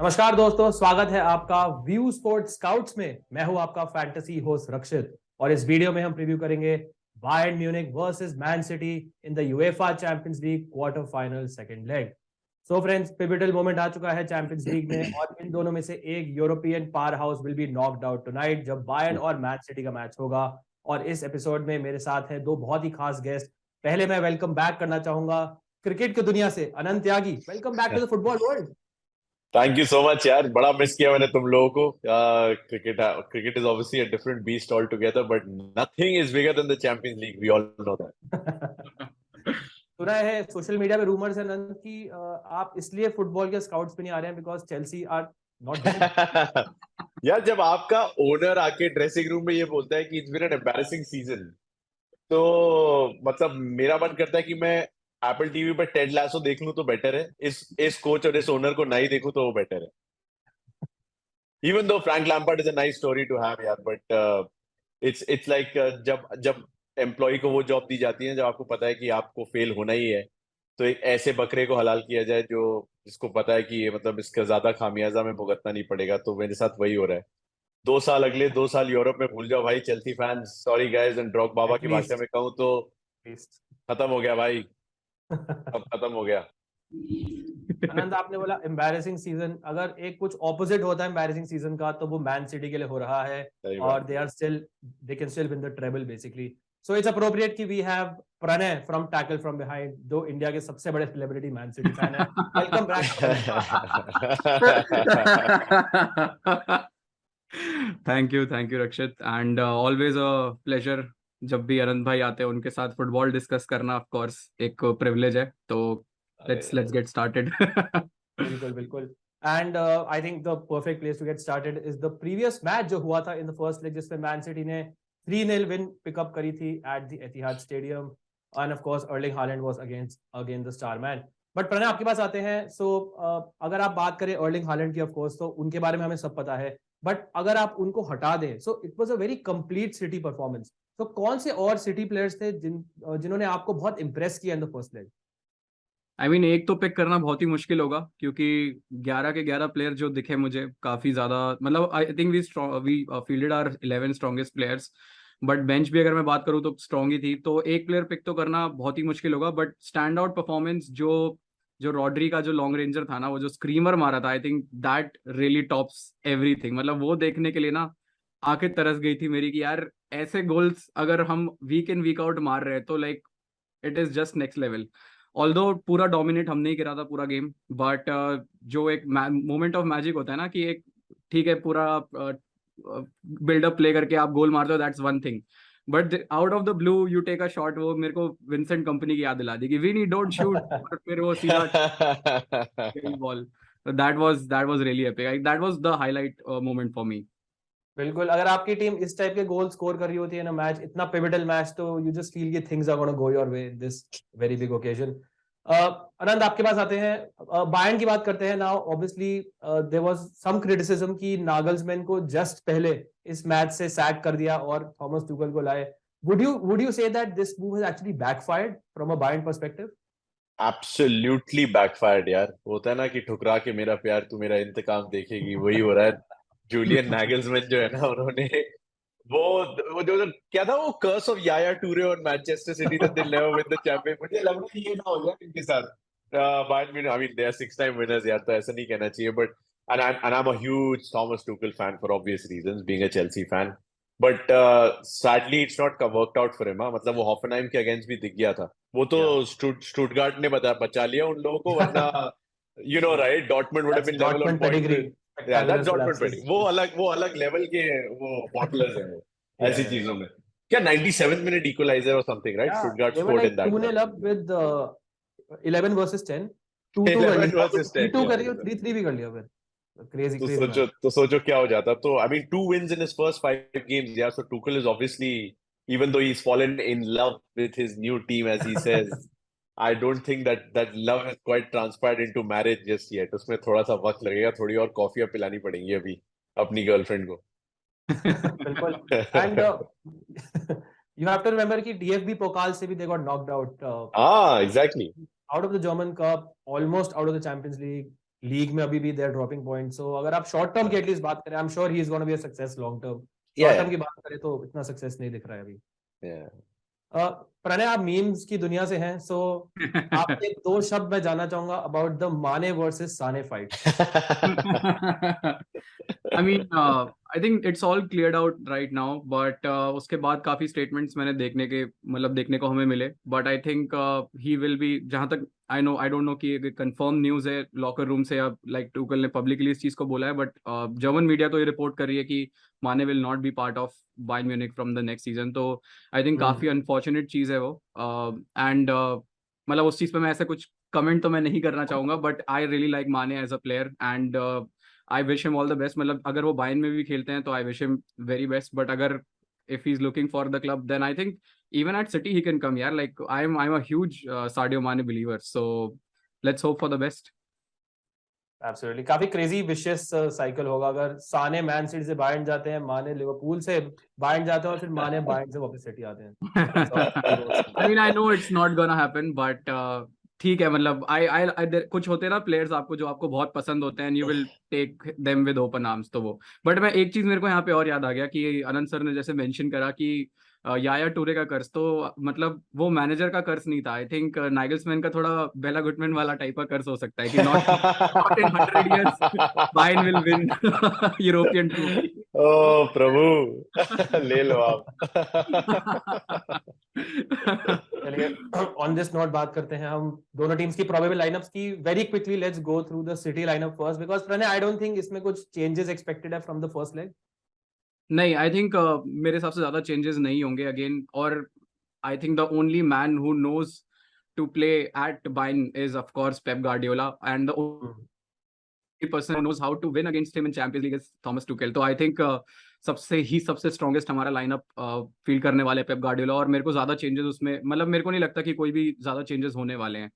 नमस्कार दोस्तों, स्वागत है आपका व्यू स्पोर्ट स्काउट्स में। मैं हूं आपका फैंटेसी होस्ट रक्षित और इस वीडियो में हम प्रीव्यू करेंगे Bayern Munich versus Man City in the UEFA Champions League quarter final second leg. So friends, pivotal moment आ चुका है चैंपियंस लीग में और इन दोनों में से एक European power house will be knocked out tonight जब बायर्न और मैन सिटी का मैच होगा। और इस एपिसोड में मेरे साथ हैं दो बहुत ही खास गेस्ट। पहले मैं वेलकम बैक करना चाहूंगा क्रिकेट की दुनिया से Anant Tyagi. Welcome back to the football world. Thank you so much यार, बड़ा मिस किया मैंने तुम लोगों को। Cricket cricket is obviously a different beast all together, but nothing is bigger than the Champions League, we all know सुना है social media पे रूमर्स है नंद कि आप इसलिए फुटबॉल के स्काउट्स पे नहीं आ रहे हैं because Chelsea are not winning. That. यार, जब आपका ओनर आके ड्रेसिंग रूम में ये बोलता है कि it's been an embarrassing season, तो मतलब मेरा मन करता है कि मैं एप्पल टीवी पर टेड लासो देख लूं तो बेटर है। इस कोच और इस ओनर को नहीं देखूं तो वो बेटर है। Even though Frank Lampard is a nice story to have यार, बट इट्स लाइक जब जब एम्प्लॉय को वो जॉब दी जाती है, जब आपको पता है कि आपको फेल होना ही है, तो एक ऐसे बकरे को हलाल किया जाए जो जिसको पता है कि ये मतलब इसका ज्यादा खामियाजा में भुगतना नहीं पड़ेगा। तो मेरे साथ वही हो रहा है। 2 साल, अगले 2 साल यूरोप में भूल जाओ भाई Chelsea fans. Sorry guys, and Drogba की भाषा एटलीस्ट में कहूँ तो खत्म हो गया भाई, अब खत्म हो गया। आनंद, आपने बोला एम्बैरेसिंग सीजन। अगर एक कुछ ऑपोजिट होता है एम्बैरेसिंग सीजन का तो वो मैन सिटी के लिए हो रहा है। सही और बात दे है। Are still, they can still win the treble basically. So it's appropriate कि we have Pranay from Tackle from Behind, जो इंडिया के सबसे बड़े सेलिब्रिटी मैन सिटी फैन है। Welcome back Pranay. Thank you Rakshit, and always a pleasure. जब भी अनंत भाई आते हैं उनके साथ फुटबॉल डिस्कस करना ऑफ कोर्स एक प्रिविलेज है। तो लेट्स गेट स्टार्टेड। बिल्कुल बिल्कुल। And I think the perfect place to get started is the previous match जो हुआ था इन द फर्स्ट लेग, जिसमें मैन सिटी ने 3-0 विन पिकअप करी थी at the Etihad stadium. And of course Erling Haaland was against again the star man. But Pranay, आपके पास आते हैं। सो अगर आप बात करें अर्लिंग हालैंड की, ऑफ कोर्स तो उनके बारे में हमें सब पता है। बट अगर आप उनको हटा दें, so it was a very complete city performance. तो कौन से और सिटी प्लेयर्स थे जिन्होंने आपको बहुत इंप्रेस किया इन the first leg? I mean एक तो पिक करना बहुत ही मुश्किल होगा, क्योंकि 11 के 11 प्लेयर जो दिखे मुझे काफी ज्यादा, मतलब I think we fielded our 11 strongest players. But bench भी अगर मैं बात करूँ तो स्ट्रॉन्ग ही थी, तो एक प्लेयर पिक तो करना बहुत ही मुश्किल होगा। बट स्टैंड आउट परफॉर्मेंस जो जो रॉड्री का जो लॉन्ग रेंजर था ना, वो जो स्क्रीमर मारा था, आई think that really tops everything. मतलब वो देखने के लिए ना आंखें तरस गई थी मेरी कि यार ऐसे गोल्स अगर हम वीक इन वीक आउट मार रहे हैं तो like it is just next level. Although पूरा डोमिनेट हमने ही करा था पूरा गेम, बट जो एक मोमेंट ऑफ मैजिक होता है ना कि एक ठीक है पूरा बिल्डअप प्ले करके आप गोल मारते हो, that's one thing. But out of the blue you take a shot, वो मेरे को विंसेंट कंपनी की याद दिला दी कि वी नी डोंट शूट, और फिर वो सीधा ball. That was really epic, that was the highlight moment for me. बिल्कुल। अगर आपकी टीम इस टाइप के गोल स्कोर कर रही होती है ना मैच, इतना पिवटल मैच, तो यू जस्ट फील कि things are gonna go your way this very big occasion. Anand, आपके पास आते हैं। बायर्न की बात करते हैं now. Obviously there was some criticism कि नागल्समैन को जस्ट पहले इस मैच से सैक कर दिया और थॉमस टुखल को लाए। Would you say that this move has actually backfired from a Bayern perspective? Absolutely backfired यार। होता है ना कि ठुकरा के मेरा प्यार तू मेरा इंतकाम देखेगी, वही हो रहा है। जूलियन नागल्समैन जो है ना, उन्होंने वो वो जो क्या था, वो कर्स ऑफ याया टूरे और Manchester city that they never win the champion. मुझे लग रहा है ये ना हो जाए इनके साथ। Bayern Munich, I mean they are 6 time winners यार, तो ऐसा नहीं कहना चाहिए। But and I'm a huge Thomas Tuchel fan for obvious reasons, being a Chelsea fan. But sadly it's not worked out for him। हाँ, मतलब वो हॉफनहाइम के अगेंस्ट भी दिख गया था। वो तो Yeah. स्टुटगार्ट ने बचा लिया उन लोगों को, वरना you know right, Dortmund would have That's been level on Dortmund point pedigree, with. या दैट्स spectacular डॉटमुंड पेडी, collapses. वो अलग लेवल के वो बॉटलर्स हैं वो, Yeah, ऐसी yeah, yeah. चीजों में। क्या 97 मिनट इक्वलाइजर और something, right? Yeah, Stuttgart they were scored in like that 2-0 one. up with 11 versus 10. 2-2 कर 11 लिया, वर्सेस 10, 3-2 या कर लिया, एग्जैक्टली। 3-3 भी कर लिया फिर। क्रेजी तो क्रेजी सोचो मैच। तो सोचो क्या हो जाता। तो I mean 2 wins in his first 5 games, yeah. So Tuchel is obviously, even though he's fallen in love with his new team, as he says, I don't think that love has quite transpired into marriage just yet. उसमें थोड़ा सा वक्त लगेगा, थोड़ी और कॉफियां पिलानी पड़ेंगी अभी अपनी गर्लफ्रेंड को। बिल्कुल। And you have to remember कि डीएफबी पोकाल से भी दे गॉट नॉक्ड आउट हाँ exactly. out of the German Cup, almost out of the Champions League, league में अभी भी दे आर ड्रॉपिंग पॉइंट्स, सो अगर आप शॉर्ट टर्म की एटलीस्ट बात करें, I am sure he is gonna be a success long term. Yeah, short term की बात करें तो इतना सक्सेस नहीं दिख रहा है अभी। yeah. प्रणय, आप मीम्स की दुनिया से हैं, सो आपके 2 शब्द मैं जानना चाहूंगा अबाउट द माने versus Sane fight. I mean, I think it's all cleared out right now, but उसके बाद काफी statements मैंने देखने को हमें मिले, but I think he will be, जहां तक I don't know कि confirm news है locker room से या like Tuchel ने publicly इस चीज को बोला है, but German media तो ये report कर रही है कि माने will not be part of Bayern Munich from the next season, तो I think काफी unfortunate चीज है वो, and मतलब उस चीज पे मैं ऐसा कुछ कमेंट तो मैं नहीं करना चाहूंगा, but I really like Mane as a player and I wish him all the best. मतलब अगर वो बायर्न में भी खेलते हैं तो I wish him very best, but अगर if he's looking for the club, then I think even at City he can come. Yeah, like I'm a huge Sadio Mane believer, so let's hope for the best. Absolutely, काफी crazy vicious cycle होगा अगर साने man city से Bayern जाते हैं, माने Liverpool से Bayern जाते हैं और फिर माने बायर्न से वापस सिटी आते हैं। I mean, I know it's not gonna happen, but ठीक है, मतलब कुछ होते हैं ना प्लेयर्स आपको जो आपको बहुत पसंद होते हैं, you will take them with open arms, तो वो, बट मैं एक चीज मेरे को यहाँ पे और याद आ गया कि अनंत सर ने जैसे मेंशन करा कि याया टूरे का कर्ज, तो मतलब वो मैनेजर का कर्ज नहीं था, आई थिंक नाइगल्समैन का थोड़ा बेला गुटमैन वाला टाइप का कर्ज हो सकता है कि not in 100 years Bayern will win European trophy. ओ प्रभु, ले लो आप। चलिए ऑन दिस नोट बात करते हैं हम दोनों टीम्स की प्रोबेबल लाइनअप्स की very quickly. Let's go through the City lineup first, because Pranay I don't think इसमें कुछ चेंजेस एक्सपेक्टेड है फ्रॉम द फर्स्ट लेग। नहीं, आई थिंक मेरे हिसाब से ज्यादा चेंजेस नहीं होंगे अगेन, और I think the only man who knows to play at Bayern is of course Pep Guardiola, and the only person who knows how to win against him in Champions League is Thomas Tuchel. तो I think सबसे strongest हमारा lineup feel करने वाले Pep Guardiola, और मेरे को ज्यादा changes उसमें, मतलब मेरे को नहीं लगता कि कोई भी ज्यादा चेंजेस होने वाले हैं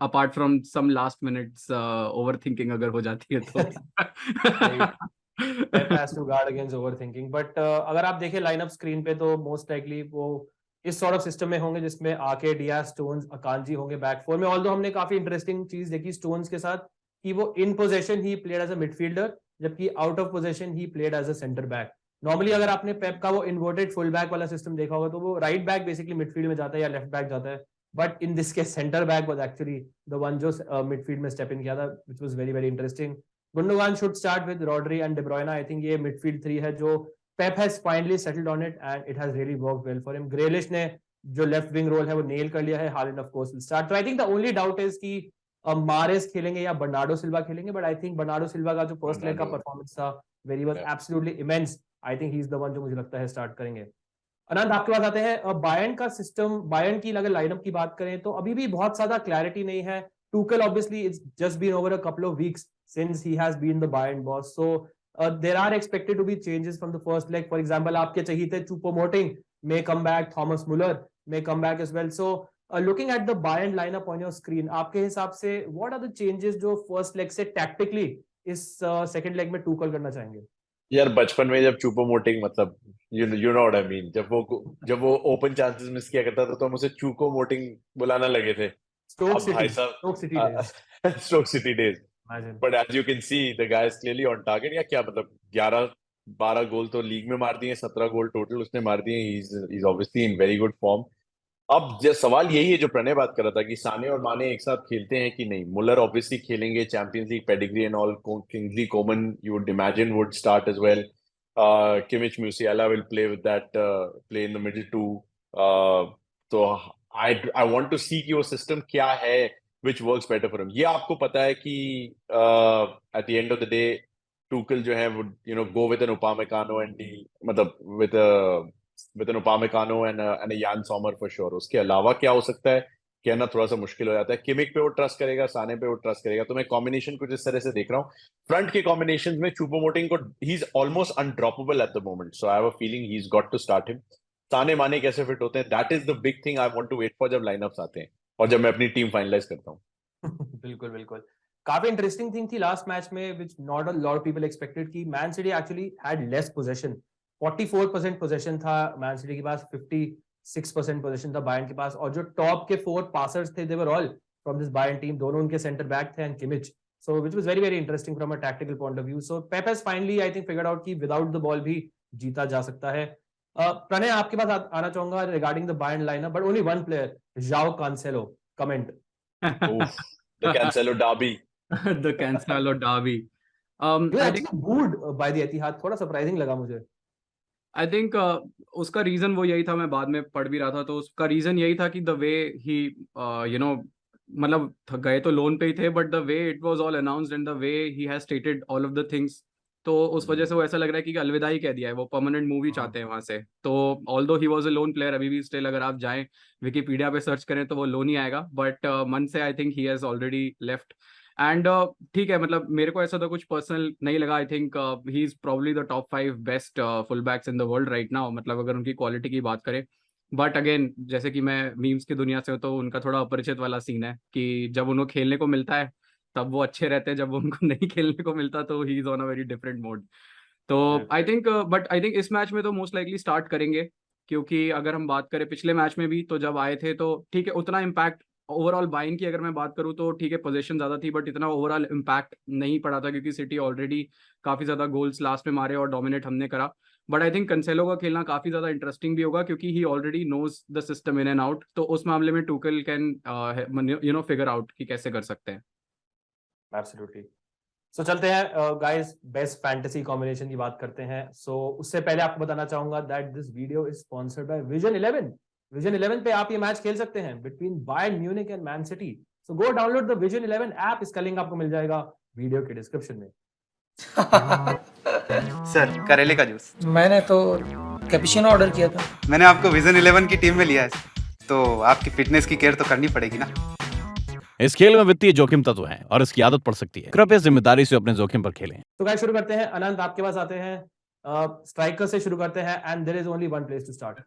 apart from some last minutes overthinking अगर हो जाती है तो। Pep has to guard against overthinking, but अगर आप देखें लाइनअप स्क्रीन पे तो मोस्ट लाइकली वो इस सॉर्ट ऑफ सिस्टम में होंगे जिसमें आके डियाज, स्टोन्स, अकांजी होंगे बैक फोर में। ऑल्दो हमने काफी इंटरेस्टिंग चीज देखी स्टोन्स के साथ कि वो in position he played as a midfielder, जबकि out of position he played as a centre back. Normally अगर आपने पेप का वो इन्वर्टेड फुल बैक वाला सिस्टम देखा होगा तो वो राइट बैक बेसिकली मिडफील्ड में जाता है या लेफ्ट बैक जाता है, but in this case centre back was actually the one जो मिडफील्ड में स्टेप इन किया था, which was very very interesting. Gundogan should start with Rodri and De Bruyne. I think ये midfield 3 है जो Pep has finally settled on it and it has really worked well for him. Grealish ने जो left wing role है वो nail कर लिया है. Haaland of course will start. So I think the only doubt is कि Mahrez खेलेंगे या Bernardo Silva खेलेंगे, but I think Bernardo Silva का जो first leg का performance था very was absolutely immense. I think he's the one जो मुझे लगता है start करेंगे। अनंत, आपके पास आते हैं बायर्न का सिस्टम। बायर्न की अगर लाइनअप की बात करें तो अभी भी बहुत ज्यादा क्लैरिटी नहीं है। Tuchel obviously it's just been over a couple of weeks since he has been the Bayern boss, so there are expected to be changes from the first leg. For example, आपके चाहिए थे Choupo-Moting may come back, Thomas Muller may come back as well. So looking at the Bayern lineup on your screen, आपके हिसाब से what are the changes जो first leg से tactically इस second leg में Tuchel करना चाहेंगे? यार बचपन में जब चूपो-मोटिंग, मतलब you know what I mean, जब वो ओपन चांसेस मिस किया करता था तो हम उसे चूको-मोटिंग बुलाना लगे थे। Stoke अब भाई City साहब days. Stroke City days, Imagine. But as you can see the guy is clearly on target. या क्या मतलब 11-12 गोल तो लीग में मार दिए, 17 गोल टोटल उसने मार दिए। He is obviously in very good form. अब सवाल यही है जो प्रणय बात कर रहा था कि साने और माने एक साथ खेलते हैं कि नहीं। मुलर ऑब्वियसली खेलेंगे, Champions League pedigree and all. Kingsley Coman you would imagine would start as well. Kimmich Musiala will play with that play in the middle too. तो आई वांट टू सी कि वो system क्या है which works better for him. ये आपको पता है कि at the end of the day Tuchel जो है would go with an Upamecano and मतलब with an Upamecano and a Jan Sommer for sure. उसके अलावा क्या हो सकता है कहना थोड़ा सा मुश्किल हो जाता है। किमिक पे वो ट्रस्ट करेगा, साने पे वो ट्रस्ट करेगा। तो मैं कॉम्बिनेशन कुछ इस तरह से देख रहा हूँ। फ्रंट के कॉम्बिनेशन में चूपो-मोटिंग को he is almost undroppable at the moment, so I have a feeling he is got to start him. Sane Mane कैसे फिट होते हैं, that is the big thing I want to wait for जब lineups आते हैं और जब मैं अपनी टीम फाइनलाइज करता हूँ। बिल्कुल बिल्कुल। काफी इंटरेस्टिंग थिंग थी लास्ट मैच में which not a lot of people expected कि Man City actually had less possession. 44% possession था मैन सिटी के पास, 56% पोजीशन था बायर्न के पास, और जो टॉप के 4 पासर्स थे they were all from this Bayern team. दोनों उनके सेंटर बैक थे and Kimmich. So which was very interesting from a tactical point of view. So Pep has finally I think figured out कि without the ball भी जीता जा सकता है. प्रणय आपके पास आना चाहूंगा regarding the Bayern lineup, but only one player, João Cancelo. Comment. Oof, the Cancelo derby. The Cancelo derby. He was I actually think booed by the Etihad. थोड़ा surprising लगा मुझे. आई थिंक उसका रीजन वो यही था, मैं बाद में पढ़ भी रहा था, तो उसका रीजन यही था कि the way he you know मतलब गए तो लोन पे ही थे, but the way it was all announced and the way he has stated all of the things, तो उस वजह से वो ऐसा लग रहा है कि अलविदा ही कह दिया है, वो परमानेंट मूवी चाहते हैं वहां से. तो although he was a loan player, अभी भी स्टिल अगर आप जाएं विकिपीडिया पे सर्च करें तो वो लोन ही आएगा, बट मन से आई think he has already left. And ठीक है, मतलब मेरे को ऐसा तो कुछ पर्सनल नहीं लगा. I think he is probably the top 5 best full backs in the world right now, मतलब अगर उनकी क्वालिटी की बात करें. बट अगेन जैसे कि मैं मीम्स की दुनिया से हूं, तो उनका थोड़ा अपरिचित वाला सीन है कि जब उनको खेलने को मिलता है तब वो अच्छे रहते हैं, जब उनको नहीं खेलने को मिलता तो he is on a very different mode. तो I think but I think इस मैच में तो मोस्ट लाइकली स्टार्ट करेंगे, क्योंकि अगर हम बात करें पिछले मैच में भी तो जब आए थे तो ठीक है उतना इम्पैक्ट ओवरऑल बाइन की अगर मैं बात करूं तो ठीक है पोजीशन ज्यादा थी, बट इतना ओवरऑल इम्पैक्ट नहीं पड़ा था क्योंकि सिटी ऑलरेडी काफी ज्यादा गोल्स लास्ट में मारे और डोमिनेट हमने करा. बट आई थिंक कंसेलो का खेलना काफी ज्यादा इंटरेस्टिंग भी होगा क्योंकि he already knows the system in and out, तो उस मामले में टूकल कैन फिगर आउट कि कैसे कर सकते हैं. Absolutely. So चलते हैं गाइस बेस्ट फैंटेसी कॉम्बिनेशन की बात करते हैं. सो उससे पहले आपको बताना चाहूंगा that this video is sponsored by vision 11. Vision 11 पे आप ये मैच खेल सकते हैं between Bayern Munich and man city. So go download the vision 11 app. इसका लिंक आपको मिल जाएगा वीडियो के डिस्क्रिप्शन में. सर करेले का जूस. मैंने तो कैपुचिनो ऑर्डर किया था. मैंने आपको विजन 11 की टीम में लिया है, तो आपकी फिटनेस की केयर तो करनी पड़ेगी ना. इस खेल में वित्तीय जोखिम तत्व हैं और इसकी आदत पड़ सकती है. कृपया जिम्मेदारी से अपने जोखिम पर खेलें. तो गाइस शुरू करते हैं. अनंत आपके पास आते हैं. स्ट्राइकर से शुरू करते हैं and there is only one place to start.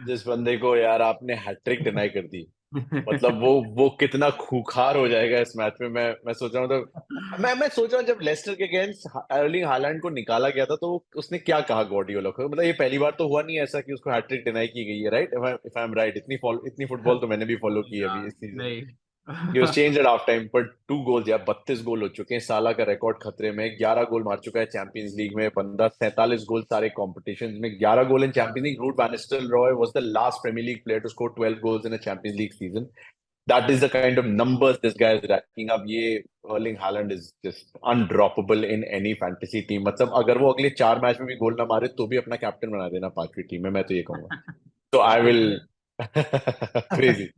जिस बंदे को यार आपने हैट्रिक डिनाई कर दी, मतलब वो कितना खूंखार हो जाएगा इस मैच में. मैं सोच रहा हूँ, तो मैं सोच रहा हूँ जब लेस्टर के अगेंस्ट अर्लिंग हालैंड को निकाला गया था तो उसने क्या कहा गॉर्डियोला को. मतलब ये पहली बार तो हुआ नहीं ऐसा कि उसको हैट्रिक डिनाई की गई है, right? If I M right. इतनी फुटबॉल तो मैंने भी फॉलो की है अभी इस सीजन. नहीं He was changed at half time, but 2 goals यार, 32 गोल हो चुके हैं. साला का रिकॉर्ड खतरे में. 11 गोल मार चुका है चैंपियंस लीग में. 47 गोल सारे कॉम्पिटिशंस में. 11 goal in Champions League. Ruud van Nistelrooy was the last Premier League player to score 12 goals in a Champions League season. That is the kind of numbers this guy is racking up. ये Erling Haaland is just undroppable in any fantasy team. मतलब अगर वो अगले 4 match में भी गोल ना मारे तो भी अपना कैप्टन बना देना 5वीं टीम में, मैं तो ये कहूंगा. तो I will crazy.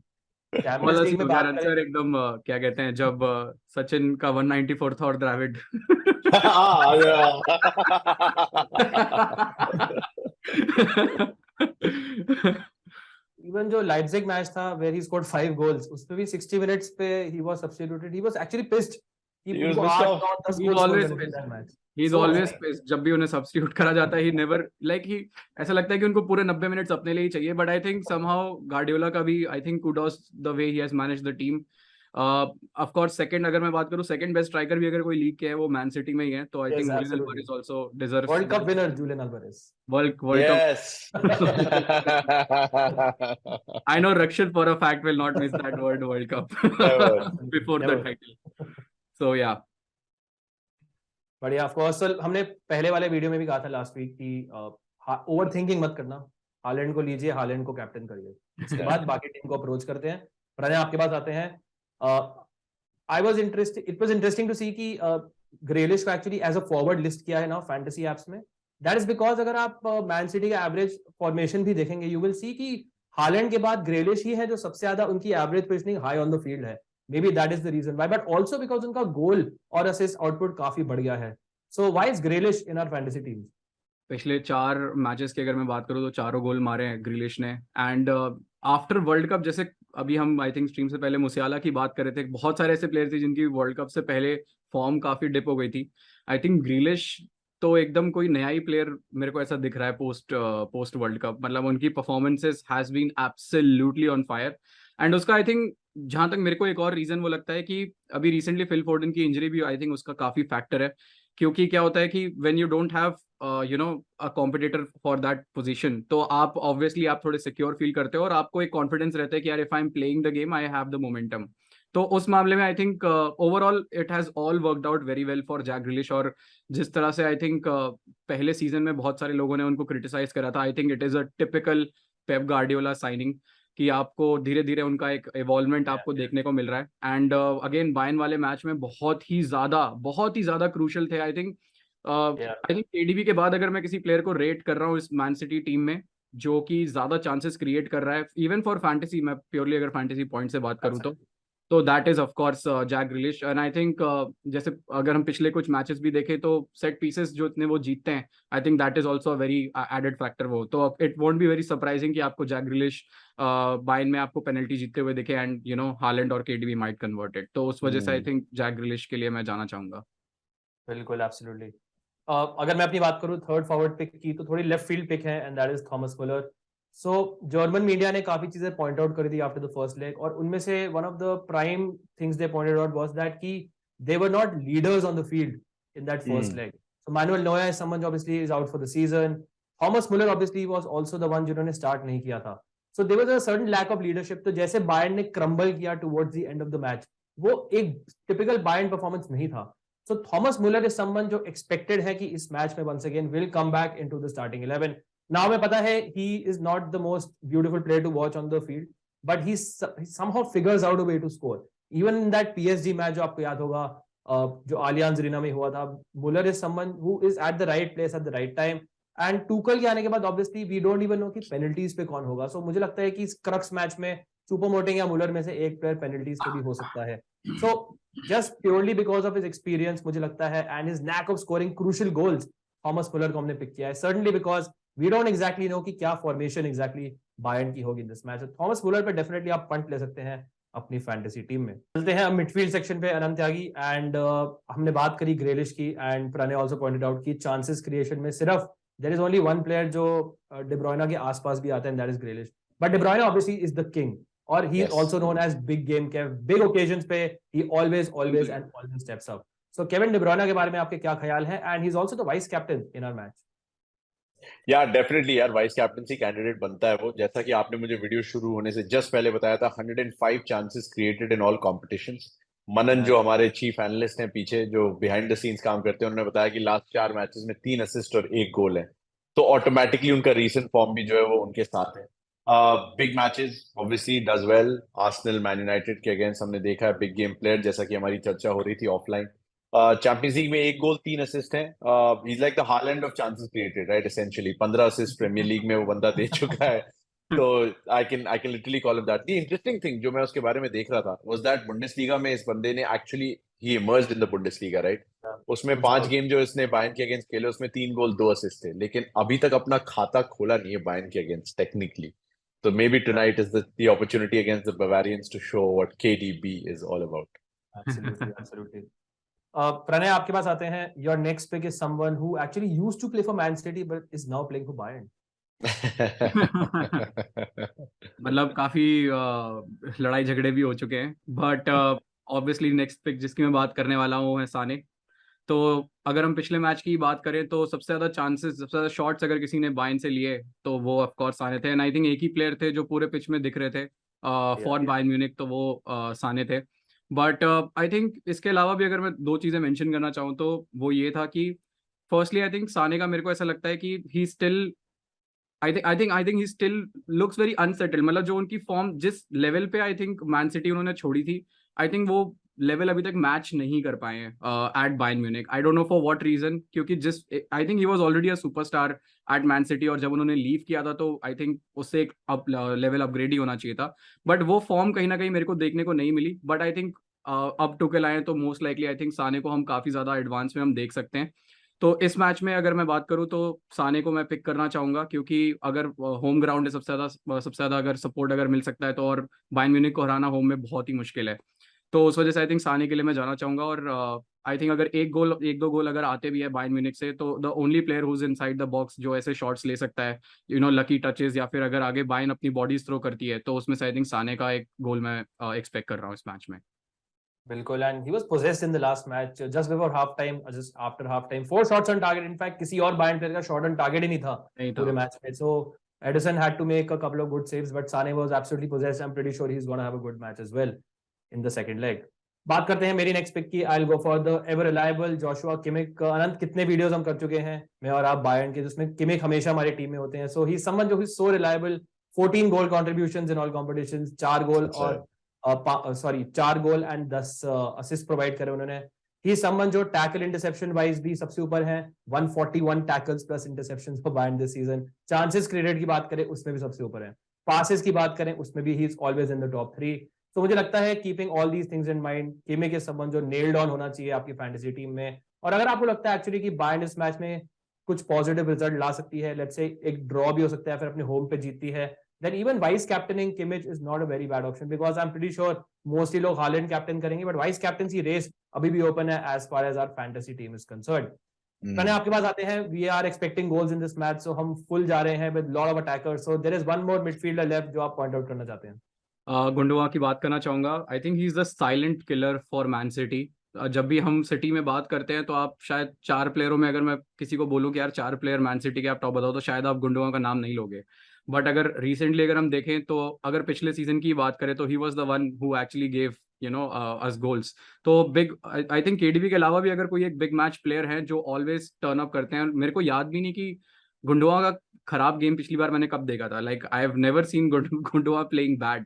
वाला सीन हो गया आंसर एकदम क्या कहते हैं जब सचिन का 194 था और द्रविड. इवन जो लाइप्जिग मैच था वेयर ही स्कोर्ड 5 गोल्स, उसमें भी 60 मिनट्स पे he was substituted. He was actually pissed कि He was उनको pissed 8 off. 9 10 He's goals always score pissed. That match. He is always pissed जब भी उन्हें सब्स्टिट्यूट करा जाता है. ही नेवर लाइक ही ऐसा लगता है कि उनको पूरे 90 मिनट्स अपने लिए ही चाहिए. But I think somehow Guardiola का भी I think kudos the way he has managed the team. Of course second अगर मैं बात करूं सेकंड बेस्ट स्ट्राइकर भी अगर कोई लीग के है वो मैन सिटी में ही है. तो I Yes, think Julian absolutely. Alvarez also deserves World Cup winner Julian Alvarez. World Cup. Yes. I know Rakshit for a fact will not miss that word World Cup Never. before the Never. title. So yeah. बढ़िया. Of course हमने पहले वाले video में भी कहा था last week कि over thinking मत करना. हालैंड को लीजिए, हालैंड को कैप्टन करिए, उसके बाद बाकी टीम को अप्रोच करते हैं. प्रणय आपके पास आते हैं. I was interested, it was interesting to see कि ग्रेलिश को actually as a forward list किया है ना फैंटेसी एप्स में. दैट इज बिकॉज अगर आप मैन सिटी का एवरेज फॉर्मेशन भी देखेंगे यू विल सी कि हालैंड के बाद ग्रेलिश ही है जो सबसे ज्यादा उनकी average positioning high on the field है. Maybe that is the reason why, but also because उनका गोल और असिस्ट आउटपुट काफी बढ़ गया है. So why is Grealish in our fantasy team? पिछले 4 मैचेस की अगर मैं बात करूं तो चारों गोल मारे हैं ग्रिलिश ने. एंड आफ्टर वर्ल्ड कप, जैसे अभी हम आई थिंक स्ट्रीम से पहले मुसियाला की बात कर रहे थे, बहुत सारे ऐसे प्लेयर थे जिनकी वर्ल्ड कप से पहले फॉर्म काफी डिप हो गई थी. आई थिंक ग्रिलिश तो एकदम कोई नया ही प्लेयर मेरे को ऐसा दिख रहा है पोस्ट वर्ल्ड कप. मतलब उनकी performances has been absolutely on fire. And उसका आई थिंक जहां तक मेरे को एक और रीजन वो लगता है कि अभी रिसेंटली फिल फोर्डन की इंजरी भी आई थिंक उसका काफी फैक्टर है. क्योंकि क्या होता है कि when you don't have a competitor for that position, तो आप ऑब्वियसली आप थोड़े सिक्योर फील करते हो और आपको एक कॉन्फिडेंस रहता है कि यार if I am playing the game I have the momentum. तो उस मामले में I think overall it has all worked out very well for Jack Grealish. और जिस तरह से आई थिंक पहले सीजन में बहुत सारे लोगों ने उनको क्रिटिसाइज करा था, I think it is a typical Pep Guardiola signing कि आपको धीरे धीरे उनका एक इवॉल्वमेंट आपको देखने को मिल रहा है। एंड अगेन बायर्न वाले मैच में बहुत ही ज्यादा क्रूशल थे। आई थिंक केडीबी के बाद अगर मैं किसी प्लेयर को रेट कर रहा हूँ इस मैन सिटी टीम में जो कि ज्यादा चांसेस क्रिएट कर रहा है इवन फॉर फैंटेसी, मैं प्योरली अगर फैंटेसी पॉइंट से बात करूँ तो that is of course Jack Grealish. And I think जैसे अगर हम पिछले कुछ मैचेस भी देखें तो सेट पीसेस जो इतने वो जीतते हैं, I think that is also very added factor वो। तो it won't be very surprising कि आपको जैक ग्रिलिश बायर्न में आपको पेनल्टी जीतते हुए दिखे एंड यू नो हालैंड और केडीबी माइट कन्वर्ट इट। तो उस वजह से आई थिंक जैक ग्रिलिश के लिए मैं जाना चाहूंगा। बिल्कुल, एब्सोल्युटली। अगर मैं अपनी बात करूं थर्ड फॉरवर्ड पिक की तो थोड़ी लेफ्ट फील्ड पिक है and that is Thomas Muller. So German media ने काफी चीजें पॉइंट आउट करी थी आफ्टर द फर्स्ट लेग, और उनमें से one of the prime things they pointed out was that कि they were not leaders on the field in that first leg. So Manuel Neuer is someone obviously is out for the season. Thomas Muller obviously was also the one जिन्होंने start नहीं किया था। So there was a certain lack of leadership. तो जैसे Bayern ने crumble किया towards the end of the match, वो एक टिपिकल बायर्न परफॉर्मेंस नहीं था। So Thomas Muller is someone जो expected है कि इस मैच में once again will come back into the starting 11. Now मैं पता है he is not the most beautiful player to watch on the field, but he somehow figures out a way to score. Even in that PSG match जो आपको याद होगा जो Allianz arena में हुआ था, Muller is someone who is at the right place at the right time. And Tuchel के आने के बाद obviously we don't even know कि penalties पे कौन होगा. So मुझे लगता है कि इस क्रक्स मैच में चूपोमोटिंग या मुलर में से एक प्लेयर पेनल्टीज पे भी हो सकता है। So just purely because of his experience मुझे लगता है and his knack of scoring crucial goals, Thomas Muller को हमने पिक किया है। Certainly because we don't exactly know कि क्या फॉर्मेशन एग्जैक्टली बायर्न की होगी in this match. Thomas Muller पे डेफिनेटली आप पंट ले सकते हैं अपनी फैंटेसी टीम में। चलते हैं मिडफील्ड सेक्शन पे अनंत त्यागी एंड हमने बात करी ग्रेलिश की and Pranay also pointed out की चांसेस क्रिएशन में सिर्फ there is only one player जो डे ब्रुयना के आसपास भी आता है and that is Grealish. But De Bruyne obviously is the king और he is also known as big game Kev. Big occasions पे he always steps up. So Kevin De Bruyne के बारे में आपके क्या ख्याल हैं? And he's also the vice captain in our match. या डेफिनेटली यार वाइस कैप्टनसी कैंडिडेट बनता है वो। जैसा कि आपने मुझे वीडियो शुरू होने से जस्ट पहले बताया था, 105 chances created in all competitions. Manan जो हमारे चीफ एनालिस्ट हैं पीछे जो बिहाइंड द सीन्स काम करते हैं, उन्होंने बताया कि लास्ट 4 मैचेस में 3 असिस्ट और 1 गोल है। तो ऑटोमेटिकली उनका रीसेंट फॉर्म भी जो है वो उनके साथ है। Big matches obviously does well. Arsenal, man United के अगेंस्ट हमने देखा है बिग गेम प्लेयर, जैसा कि हमारी चर्चा हो रही थी ऑफलाइन। चैंपियंस लीग में 1 गोल 3 असिस्ट हैं। He is like the Haaland of chances created, right? Essentially 15 assist premier league में वो बंदा दे चुका है। तो I can literally call him that. The interesting thing जो मैं उसके बारे में देख रहा था वाज दैट बुंडेसलीगा में इस बंदे ने actually he emerged in the Bundesliga, right? उसमें 5 गेम जो इसने बायर्न के अगेंस्ट खेले उसमें 3 गोल 2 असिस्ट थे, लेकिन अभी तक अपना खाता खोला नहीं है बायर्न के against technically. So maybe tonight is the opportunity against the Bavarians to show what KDB is all about. Absolutely, absolutely. Pranay, आपके पास आते हैं. Your next pick is someone who actually used to play for Man City but is now playing for Bayern. मतलब काफी लड़ाई झगड़े भी हो चुके हैं, बट ऑब्वियसली नेक्स्ट पिक जिसकी मैं बात करने वाला हूँ वो है साने। तो अगर हम पिछले मैच की बात करें तो सबसे ज्यादा चांसेस, सबसे ज्यादा शॉट्स अगर किसी ने बायर्न से लिए तो वो ऑफ कोर्स साने थे। एंड आई थिंक एक ही प्लेयर थे जो पूरे पिच में दिख रहे थे फॉर बायर्न म्यूनिख, तो वो साने थे। बट आई थिंक इसके अलावा भी अगर मैं 2 चीजें मेंशन करना चाहूँ तो वो ये था कि फर्स्टली आई थिंक साने का मेरे को ऐसा लगता है कि he still I think he still looks very unsettled. मतलब जो उनकी फॉर्म जिस लेवल पे आई थिंक मैन सिटी उन्होंने छोड़ी थी, आई थिंक वो लेवल अभी तक मैच नहीं कर पाए हैं at Bayern Munich. I don't know for what reason, क्योंकि जिस I think he was already a superstar at Man City और जब उन्होंने लीव किया था तो आई थिंक उससे एक लेवल अपग्रेड ही होना चाहिए था। बट वो फॉर्म कहीं ना कहीं मेरे को देखने को नहीं मिली। बट आई थिंक अब टुकेल आए तो मोस्ट लाइकली आई थिंक साने को हम काफी ज्यादा एडवांस में हम देख सकते हैं। तो इस मैच में अगर मैं बात करूं तो साने को मैं पिक करना चाहूंगा, क्योंकि अगर होम ग्राउंड है सबसे ज्यादा अगर सपोर्ट अगर मिल सकता है तो, और बायर्न म्यूनिख को हराना होम में बहुत ही मुश्किल है। तो उस वजह से आई थिंक साने के लिए मैं जाना चाहूंगा। और आई थिंक अगर 1-2 गोल अगर आते भी है बायर्न म्यूनिख से तो the only player who is inside the box जो ऐसे शॉट्स ले सकता है, लकी टचेस, या फिर अगर आगे बायर्न अपनी बॉडीज थ्रो करती है तो उसमें से आई थिंक साने का एक गोल मैं एक्सपेक्ट कर रहा हूँ इस मैच में। बिल्कुल, and he was possessed in the last match just before half time, just after half time, 4 shots on target. In fact, किसी और बायर्न प्लेयर का शॉट ऑन टारगेट ही नहीं था पूरे मैच में. So Ederson had to make a couple of good saves, but Sane was absolutely possessed. I'm pretty sure he's going to have a good match as well. in the second leg. बात करते हैं मेरी next pick की. I'll go for the ever reliable Joshua Kimmich. अनंत, कितने videos हम कर चुके हैं मैं और आप बायर्न के, जिसमें किमिक हमेशा हमारी टीम में होते हैं. So he's someone who is so reliable. 14 goal contributions in all competitions, 4 गोल और 4 गोल एंड 10 असिस्ट प्रोवाइड करे उन्होंने. ही समवन जो टैकल इंटरसेप्शन वाइज भी सबसे ऊपर है. 141 tackles plus interceptions for Bayern this season. Chances created की बात करें उसमें भी सबसे ऊपर है. पासेस की बात करें उसमें भी he is always in the top 3. तो मुझे लगता है keeping all these things in mind, Kimmich is someone जो नेल्ड ऑन होना चाहिए आपकी फैंटेसी टीम में. और अगर आपको लगता है एक्चुअली कि बायर्न इस मैच में कुछ पॉजिटिव रिजल्ट ला सकती है, लेट्स से एक ड्रॉ भी हो सकता है, फिर अपने होम पे जीतती है, then even vice captaining Kimmich is not a very bad option, because I'm pretty sure mostly लोग Haaland कैप्टन करेंगे, but vice captaincy race अभी भी open है as far as our fantasy team is concerned. मैंने आपके पास आते हैं. We are expecting goals in this match, so हम full जा रहे हैं with lot of attackers. So there is one more midfielder left जो आप point out करना चाहते हैं. गुंडोआ की बात करना चाहूंगा. आई think he is the silent killer for man city. जब भी हम सिटी में बात करते हैं तो आप शायद 4 प्लेयरों में, अगर मैं किसी को बोलूं कि यार 4 प्लेयर मैन सिटी के आप टॉप बताओ, तो शायद आप गुंडोआ का नाम नहीं लोगे. बट अगर रिसेंटली अगर हम देखें तो अगर पिछले सीजन की बात करें तो he was the one who actually gave us goals. तो बिग, आई थिंक केडीबी के अलावा भी अगर कोई एक बिग मैच प्लेयर है जो ऑलवेज टर्न अप करते हैं. मेरे को याद भी नहीं कि गुंडोआ का खराब गेम पिछली बार मैंने कब देखा था. Like I have never seen Gundogan playing bad.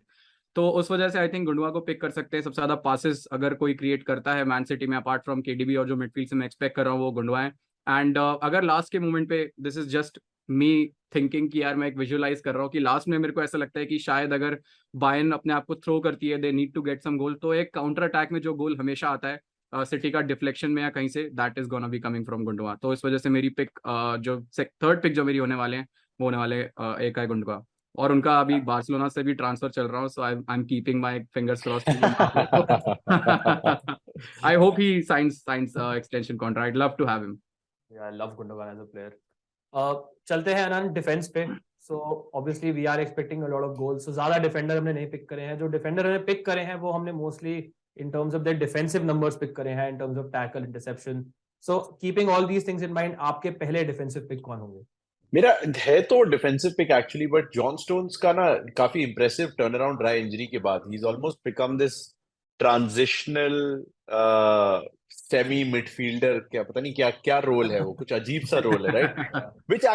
तो उस वजह से आई थिंक गुंडोआ को पिक कर सकते हैं. सबसे ज्यादा पासेस अगर कोई क्रिएट करता है मैन सिटी में अपार्ट फ्रॉम केडीबी, और जो मिडफील्ड से मैं एक्सपेक्ट कर रहा हूँ वो गुंडोआ है. एंड अगर लास्ट के मोमेंट पे, this is just me thinking कि यार मैं एक विजुअलाइज कर रहा हूँ कि लास्ट में मेरे को ऐसा लगता है कि शायद अगर बायर्न अपने आप को थ्रो करती है, they need to get some goal, तो एक काउंटर अटैक में जो गोल हमेशा आता है सिटी का डिफ्लेक्शन में या कहीं से, that is gonna be coming from Gundogan. तो इस वजह से मेरी पिक जो थर्ड पिक जो मेरी होने वाले हैं वो होने वाले एक है गुंडोआ. और उनका अभी बार्सिलोना से भी ट्रांसफर चल रहा हूँ, so I am keeping my fingers crossed. I hope he signs extension contract. I love to have him. Yeah, I love Gundogan as a player. चलते हैं अनंत डिफेंस पे. So obviously we are expecting a lot of goals. So ज्यादा defender हमने नहीं pick करे हैं. जो defender हमने पिक करे हैं वो हमने mostly in terms of their defensive numbers pick करे हैं, in terms of tackle, interception. So keeping all these things in mind, आपके पहले डिफेंसिव पिक कौन होंगे? मेरा है तो defensive pick actually, but John Stones का ना काफी इंप्रेसिव टर्न अराउंड रहा है इंजरी के बाद. ही is almost become this transitional semi midfielder, क्या पता नहीं क्या क्या रोल है वो, कुछ अजीब सा रोल है, right? which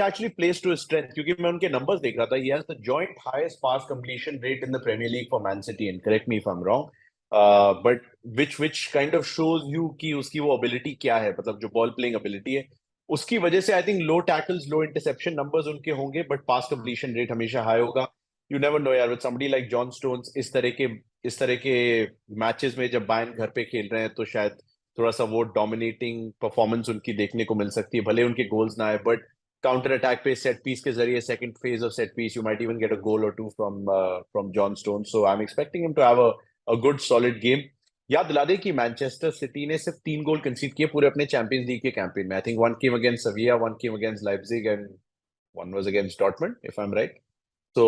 actually plays to his strength, क्योंकि मैं उनके नंबर्स देख रहा था. he has the joint highest pass completion rate in the Premier League for Man City, and correct me if I'm wrong, but which kind of shows you कि उसकी वो ability क्या है, मतलब जो बॉल प्लेइंग ability है उसकी वजह से I think low tackles, low interception numbers उनके होंगे, बट पास कंप्लीशन रेट हमेशा हाई होगा. यू नेवर नो यार, with somebody like John stones इस तरह के मैचेस में जब बायर्न घर पे खेल रहे हैं तो शायद थोड़ा सा वो डोमिनेटिंग परफॉर्मेंस उनकी देखने को मिल सकती है. भले उनके गोल्स ना आए, बट काउंटर अटैक पे सेट पीस के जरिए, second phase of set piece, you might even get a goal or 2 from John Stones. So I am expecting him to have a good solid game. याद दिला दे कि Manchester city ने सिर्फ 3 गोल कंसीड किए पूरे अपने चैंपियंस लीग के कैंपेन में. I think 1 came against Sevilla, 1 came against Leipzig, and 1 was against Dortmund, if I'm right. So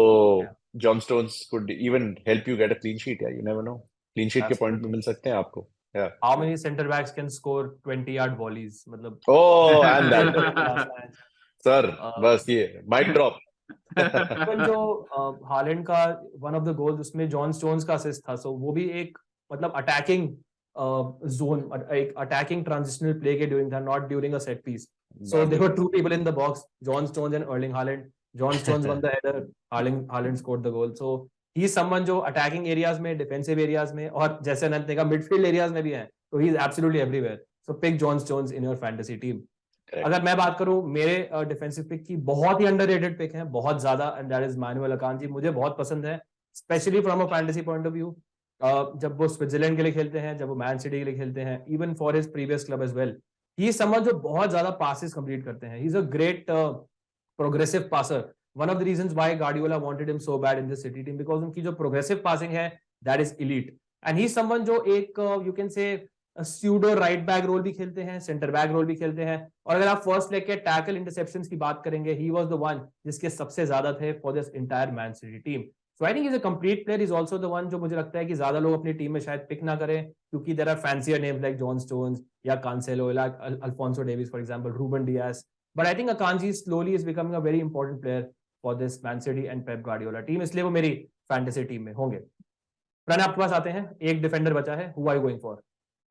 John Stones could even help you get a clean sheet. Yeah, you never know. Clean sheet के point भी मिल सकते हैं आपको. Yeah. How many center backs can score 20-yard volleys? मतलब Oh, and that. Sir, बस ये mic drop. जो Haaland का one of the goals उसमें जॉन स्टोन्स का असिस्ट था, सो वो भी एक मतलब अटैकिंग जोन, एक अटैकिंग ट्रांजिशनल प्ले के ड्यूरिंग था, not during a set piece. So there were 2 people in the box, John Stones and Erling Haaland. John Stones won the header, Haaland scored the goal. So he is someone जो attacking areas में, defensive areas में, और जैसे अनंत ने कहा midfield areas में भी है, तो he is absolutely everywhere. So pick John Stones in your fantasy team. अगर मैं बात करूं मेरे डिफेंसिव पिक की, बहुत ही अंडररेटेड पिक है, बहुत ज्यादा, एंड दैट इज मैनुअल अकांजी. मुझे बहुत पसंद है, specially from a fantasy point of view. जब वो स्विट्जरलैंड के लिए खेलते हैं, जब वो मैन सिटी के लिए खेलते हैं, even for his previous club as well, he is someone जो बहुत ज्यादा पासेस कंप्लीट करते हैं. He is a great progressive passer. One of the reasons why Guardiola wanted him so bad in this city team, because उनकी जो progressive passing है that is elite. And he is someone जो एक you can say pseudo right back role भी खेलते हैं, centre back role भी खेलते हैं. और अगर आप फर्स्ट लेग के टैकल इंटरसेप्शंस की बात करेंगे, ही वाज द वन जिसके सबसे ज्यादा थे for this entire man city team. So I think he's a complete player. He's also the one जो मुझे लगता है कि ज्यादा लोग अपनी टीम में शायद पिक ना करें, क्योंकि there are fancier names like John Stones या Cancelo, like Alphonso Davies for example, Ruben Dias. But I think Akanji slowly is becoming a very important player for this Man City and Pep Guardiola team. इसलिए वो मेरी fantasy team में होंगे. प्रणय आपके पास आते हैं, एक डिफेंडर बचा है, who are you going for?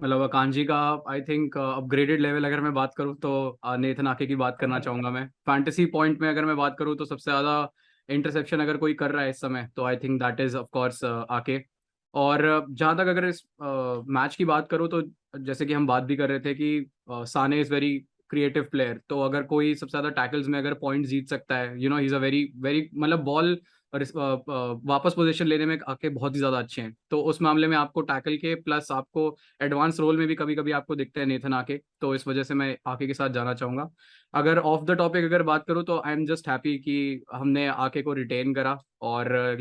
मतलब अकांजी का आई थिंक अपग्रेडेड लेवल अगर मैं बात करूँ तो नेथन आके की बात करना चाहूंगा मैं। फैंटेसी पॉइंट में अगर मैं बात करूँ तो सबसे ज्यादा इंटरसेप्शन अगर कोई कर रहा है इस समय तो I think that is of course आके। और जहां तक अगर इस मैच की बात करूँ तो जैसे कि हम बात भी कर रहे थे कि साने इज वेरी क्रिएटिव प्लेयर, तो अगर कोई सबसे ज्यादा टैकल्स में अगर पॉइंट जीत सकता है, you know he is a very very मतलब बॉल वापस पोजीशन लेने में आके बहुत ही ज्यादा अच्छे हैं, तो उस मामले में आपको टैकल के प्लस आपको एडवांस रोल में भी कभी कभी आपको दिखते हैं नेथन आके, तो इस वजह से मैं आके के साथ जाना चाहूंगा। अगर ऑफ द टॉपिक अगर बात करूँ तो आई एम जस्ट हैप्पी कि हमने आके को रिटेन करा। और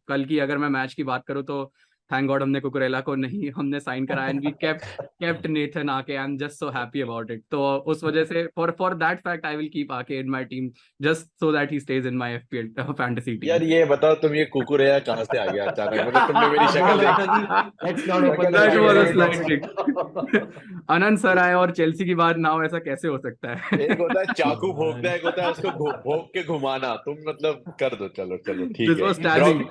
कल की अगर मैं मैच की बात करूँ तो थैंक गॉड हमने कुकुरेला को नहीं हमने साइन करा and we kept Nathan Ake. I am just so happy about it, तो उस वजह से for that fact I will keep Ake in my team just so that he stays in my FPL fantasy team. यार ये बताओ, तुम ये कुकुरेया कहाँ से आ गया अचानक? मतलब तुमने मेरी शक्ल बोल रहा देखी? था कि let's not open the That was a slight floodgates. trick. Anant sir आए और चेल्सी की बात ना हो, ऐसा कैसे हो सकता है? एक होता है चाकू भोंकना, एक होता है उसको भोंक के घुमाना। तुम मतलब कर दो, चलो चलो ठीक This है। was stabbing.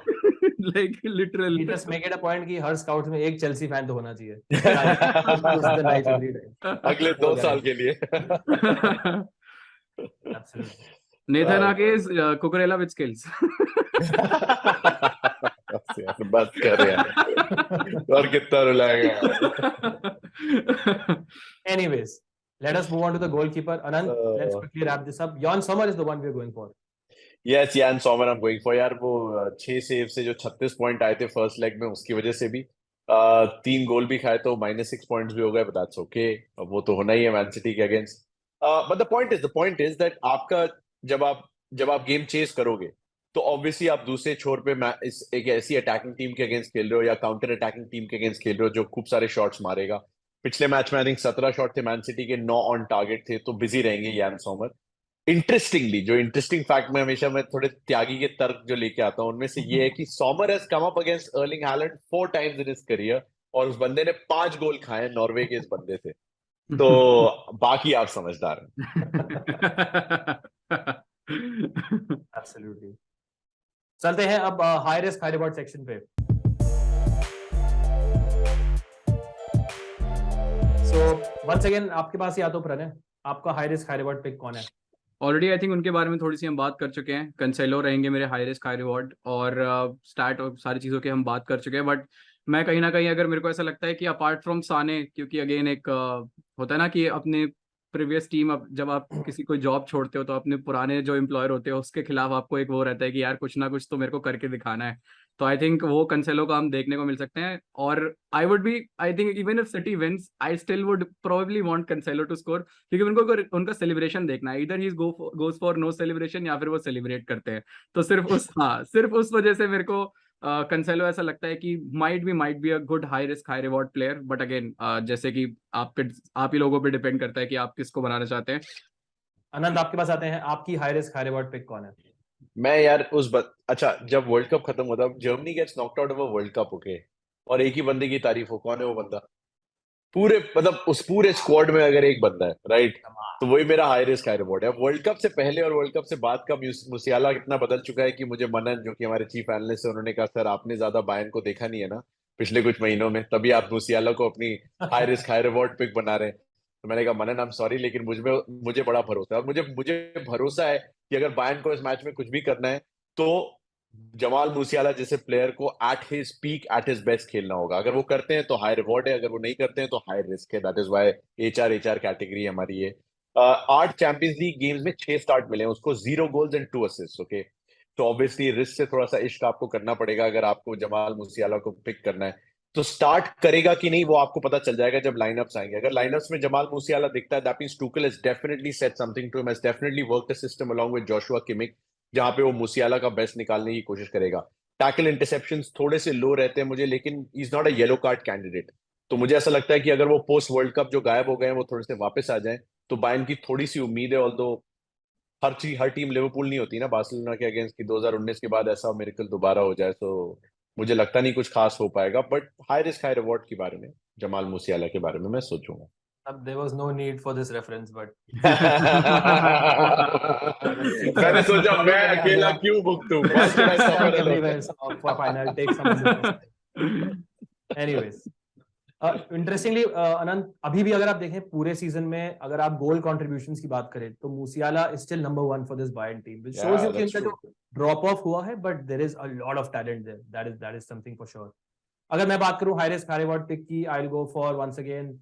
Like literal. You just make it a point कि हर स्काउट में एक चेल्सी फैन तो होना चाहिए। Use the knife every time. अगले 2 साल के लिए। Absolutely. Nathan Ake's Cucurella with skills. बस यार, बस कर यार। और कितना रुलाएगा? Anyways, let us move on to the goalkeeper. Anand, let's quickly wrap this up. Jan Sommer is the one we are going for. Yes, Yann Sommer I am going for. यार वो 6 save से जो 36 point आए थे first leg में, उसकी वजह से भी 3 गोल भी खाए तो -6 पॉइंट्स भी हो गए, बट दैट्स ओके। वो तो होना ही है मैन सिटी के against. But the point is that आपका जब आप गेम चेस करोगे तो ऑब्वियसली आप दूसरे छोर पे एक ऐसी अटैकिंग टीम के अगेंस्ट खेल रहे हो या काउंटर अटैकिंग टीम के अगेंस्ट खेल रहे हो जो खूब सारे शॉट्स मारेगा। पिछले मैच में आई थिंक 17 शॉट थे मैन सिटी के, 9 ऑन टारगेट थे, तो बिजी रहेंगे यान सोमर। इंटरेस्टिंगली, जो इंटरेस्टिंग फैक्ट में हमेशा मैं थोड़े त्यागी के तर्क जो लेके आता हूँ उनमें से ये है कि Somer has come up against Erling Haaland 4 times in his career, और उस बंदे ने 5 गोल खाए नॉर्वे के इस बंदे से। तो बाकी आप समझदार हैं। Absolutely. चलते हैं अब high risk high reward section पे। सो वंस अगेन आपके पास ही आता हूं प्रणय, आपका high risk high reward pick कौन है? ऑलरेडी आई थिंक उनके बारे में थोड़ी सी हम बात कर चुके हैं। कंसेलो रहेंगे मेरे हाई रिस्क हाई रिवॉर्ड, और स्टार्ट और सारी चीज़ों की हम बात कर चुके हैं। बट मैं कहीं ना कहीं अगर मेरे को ऐसा लगता है कि अपार्ट फ्रॉम साने, क्योंकि अगेन एक होता है ना कि अपने प्रीवियस टीम, अब जब आप किसी कोई जॉब छोड़ते हो तो अपने पुराने जो एम्प्लॉयर होते हो उसके खिलाफ आपको एक वो रहता है कि यार कुछ ना कुछ तो मेरे को करके दिखाना है। तो आई थिंक वो कंसेलो का हम देखने को मिल सकते हैं। और I think even if City wins I still would probably want Cancelo to score, क्योंकि उनको उनका सेलिब्रेशन देखना है। इधर he goes for no celebration या फिर वो सेलिब्रेट करते हैं। तो सिर्फ उस वजह से मेरे को कंसेलो ऐसा लगता है कि might be a good high risk high reward player. But again जैसे कि आप ही लोगों पे डिपेंड करता है कि आप किसको बनाना चाहते हैं। आनंद आपके पास आते हैं, आपकी high risk high reward pick कौन है? मैं यार अच्छा, जब वर्ल्ड कप खत्म होता है, Germany gets knocked out of world cup, okay, और एक ही बंदे की तारीफ हो, कौन है वो बंदा? पूरे मतलब उस पूरे स्क्वाड में अगर एक बंदा है, राइट, तो वही मेरा हाई रिस्क हाई रिवॉर्ड है। वर्ल्ड कप से पहले और वर्ल्ड कप से बाद का मुसियाला इतना बदल चुका है कि मुझे मनन, जो कि हमारे चीफ एनालिस्ट है, उन्होंने कहा सर आपने ज्यादा बायर्न को देखा नहीं है ना पिछले कुछ महीनों में, तभी आप मुसियाला को अपनी high risk high reward pick बना रहे हैं। तो मैंने कहा मनन आई एम सॉरी, लेकिन मुझे बड़ा भरोसा है, और मुझे भरोसा है कि अगर बायर्न को इस मैच में कुछ भी करना है तो जमाल मूसियाला जैसे प्लेयर को at his peak at his best खेलना होगा। अगर वो करते हैं तो हाई रिवॉर्ड है, अगर वो नहीं करते हैं तो हाई रिस्क है। That is why HR category हमारी ये। 8 चैंपियंस लीग गेम्स में 6 स्टार्ट मिले हैं उसको, 0 गोल्स एंड 2 असिस्ट, ओके। तो ऑब्वियसली रिस्क से थोड़ा सा इश्क आपको करना पड़ेगा अगर आपको जमाल मूसियाला को पिक करना है। तो स्टार्ट करेगा कि नहीं वो आपको पता चल जाएगा जब लाइनअप्स आएंगे। अगर लाइनअप्स में जमाल मूसियाला दिखता है, that means Tuchel has definitely set something to him, has definitely worked the system along with Joshua Kimmich, जहां पे वो मूसियाला का बेस्ट निकालने की कोशिश करेगा। टैकल इंटरसेप्शंस थोड़े से लो रहते हैं मुझे, लेकिन is not a yellow card candidate. तो मुझे ऐसा लगता है कि अगर वो पोस्ट वर्ल्ड कप जो गायब हो गए हैं वो थोड़े से वापस आ जाएं तो बायर्न की थोड़ी सी उम्मीद है। ऑल्दो हर टीम लिवरपूल नहीं होती ना बार्सिलोना के अगेंस्ट की 2019 के बाद ऐसा मिरेकल दोबारा हो जाए, तो मुझे लगता नहीं कुछ खास हो पाएगा। But high risk high reward के बारे में, जमाल मूसियाला के बारे में मैं सोचूंगा। अब there was no need for this reference, but मैंने सोचा मैं अकेला क्यों भुगतूं? Why should I suffer alone? everywhere for final take someone different. Anyways, interestingly Anant, अभी भी अगर आप देखें पूरे सीजन में अगर आप गोल कंट्रीब्यूशंस की बात करें तो Musiala is still number 1 for this Bayern team, which shows you कि इनका जो ड्रॉप ऑफ हुआ है, but there is a lot of talent there, that is something for sure. अगर मैं बात करूं high risk high reward pick की, I will go for once again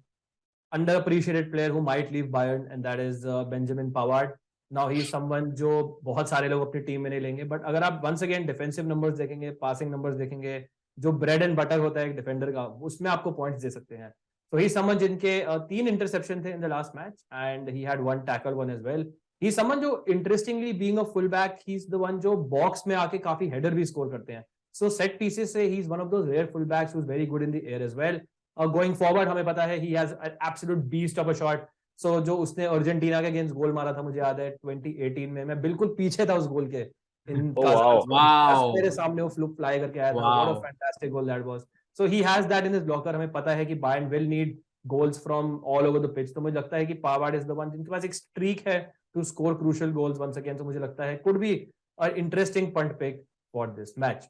underappreciated player who might leave Bayern, and that is Benjamin Pavard. Now he is someone जो बहुत सारे लोग अपनी टीम में नहीं लेंगे, बट अगर आप once again डिफेंसिव नंबर्स देखेंगे, पासिंग नंबर्स देखेंगे, जो ब्रेड एंड बटर होता है एक डिफेंडर का, उसमें आपको पॉइंट्स दे सकते हैं. So he is someone जिनके 3 इंटरसेप्शन थे in the last match and he had 1 tackle one as well. He is someone जो interestingly being a fullback, he is the one जो बॉक्स में आके काफी हेडर भी स्कोर करते हैं. So set pieces से he is one of those rare fullbacks who is very good in the air as well. Going forward हमें पता है he has an absolute beast of a shot. So जो उसने Argentina के against गोल मारा था, मुझे याद है 2018 में, मैं बिल्कुल पीछे था उस गोल के. मेरे सामने वो फ्लुक फ्लाई करके आया था. What a fantastic goal that was. So he has that in his blocker. हमें पता है कि Bayern will need goals from all over the pitch. तो मुझे लगता है कि Pavard is the one जिनके पास एक स्ट्रीक है to score crucial goals once again. तो मुझे लगता है could be an interesting punt pick for this match.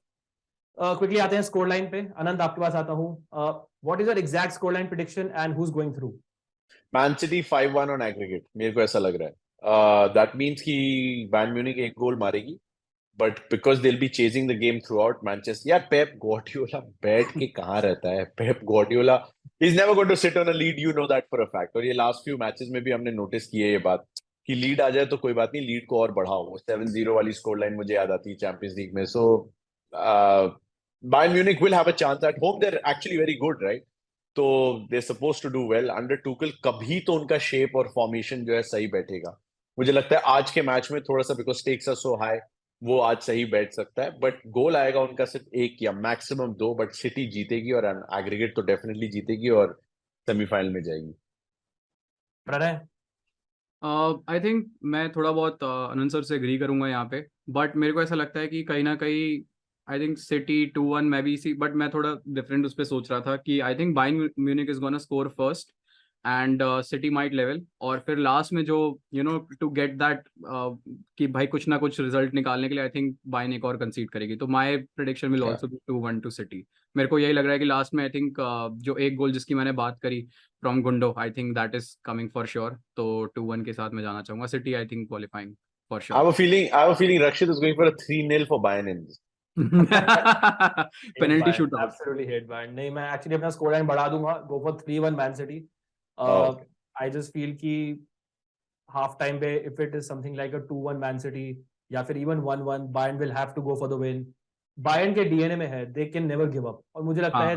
Quickly आते हैं स्कोर लाइन पे. अनंत, आपके पास आता हूँ. What is your exact score line prediction and who is going through? Man City 5-1 on aggregate, मेरे को ऐसा लग रहा है. दैट मींस कि बायर्न म्यूनिख एक गोल मारेगी, but because they will be chasing the game throughout. Manchester, यार पेप गॉर्डियोला बैठ के कहाँ रहता है? Pep Guardiola is never going to sit on a lead, you know that for a fact. और ये लास्ट फ्यू मैचेस में भी हमने नोटिस की है ये बात कि लीड आ जाए तो कोई बात नहीं, लीड को और बढ़ाओ. 7-0 वाली स्कोर लाइन मुझे याद आती है चैंपियंस लीग में. सो Bayern Munich will have a chance at home. They're actually very good, right? तो they're supposed to do well. Under Tuchel कभी तो उनका शेप और फॉर्मेशन जो है सही बैठेगा. मुझे लगता है आज के मैच में थोड़ा सा because stakes are so high, वो आज सही बैठ सकता है. बट गोल आएगा उनका सिर्फ 1 या मैक्सिमम 2, बट सिटी जीतेगी और एग्रीगेट तो डेफिनेटली जीतेगी और सेमीफाइनल में जाएगी. प्रणय, आई थिंक मैं थोड़ा बहुत अनंत सर से एग्री करूंगा यहाँ पे, बट मेरे को ऐसा लगता है कि कहीं ना कहीं आई थिंक सिटी 2-1 मैं भी इसी, बट मैं थोड़ा डिफरेंट उस पर सोच रहा था कि I think Bayern Munich is gonna score first and City might level, और फिर लास्ट में जो you know to get that कि भाई कुछ ना कुछ रिजल्ट निकालने के लिए आई थिंक बायर्न एक और कंसीड करेगी. तो my prediction will also be 2-1 to City. मेरे को यही लग रहा है कि लास्ट में आई थिंक जो एक गोल जिसकी मैंने बात करी from Gundogan, I think that is coming for sure. तो 2-1 के साथ मैं जाना चाहूंगा. City I think qualifying for I have sure. a feeling Rakshit is going for a 3-0 for Bayern in this. Penalty shoot out. Absolutely hate Bayern. नहीं, मैं actually अपना score line बढ़ा दूंगा, go for 3-1 Man City. I just feel कि half time पे if it is something like a 2-1 Man City या फिर even 1-1, Bayern will have to go for the win. Bayern के डीएनए में है, they can never give up, और मुझे लगता है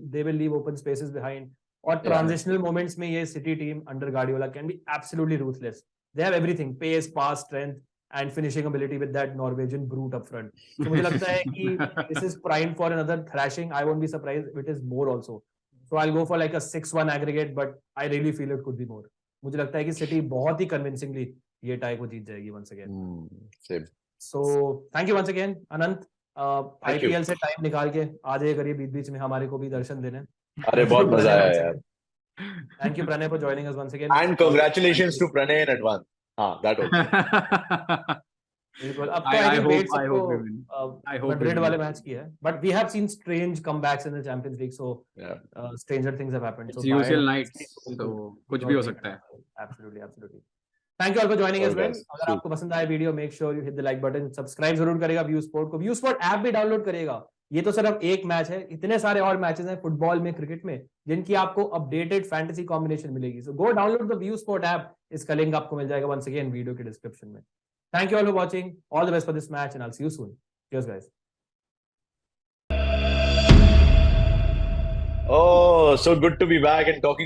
they will leave open spaces behind. और ट्रांजिशनल मोमेंट्स में ये City team under Guardiola can be absolutely ruthless. They have everything, pace, pass, strength and finishing ability with that Norwegian brute up front. So मुझे लगता है कि this is primed for another thrashing. I won't be surprised if it is more also. So I'll go for like a 6-1 aggregate, but I really feel it could be more. मुझे लगता है कि city बहुत ही convincingly ये tie को जीत जाएगी once again. Same. So thank you once again, Anant. Thank you. IPL से time निकाल के आ जाइए करिए बीच-बीच में, हमारे को भी दर्शन देने. अरे बहुत मजा आया यार. Thank you Pranay for joining us once again. And congratulations to Pranay in advance. हाँ, that also. बिल्कुल. अब तो I think wait I hope we win. I hope we Madrid win. वाले मैच की है, but we have seen strange comebacks in the Champions League, so Yeah. stranger things have happened. It's So UCL Bayern- nights, so कुछ भी हो सकता है. Absolutely, absolutely. Thank you all for joining All us, well. guys. अगर आपको पसंद आया video, make sure you hit the like button, subscribe जरूर करेगा व्यू स्पोर्ट को, व्यू स्पोर्ट ऐप भी डाउनलोड करेगा. ये तो सिर्फ एक मैच है, इतने सारे और मैचेस हैं फुटबॉल में, क्रिकेट में, जिनकी आपको अपडेटेड फैंटेसी कॉम्बिनेशन मिलेगी. So go download the view sport app. इसका लिंक आपको मिल जाएगा वंस अगेन वीडियो के डिस्क्रिप्शन में. Thank you all for watching. All the best for this match and I will see you soon. Cheers guys. Oh, so good to be back and talking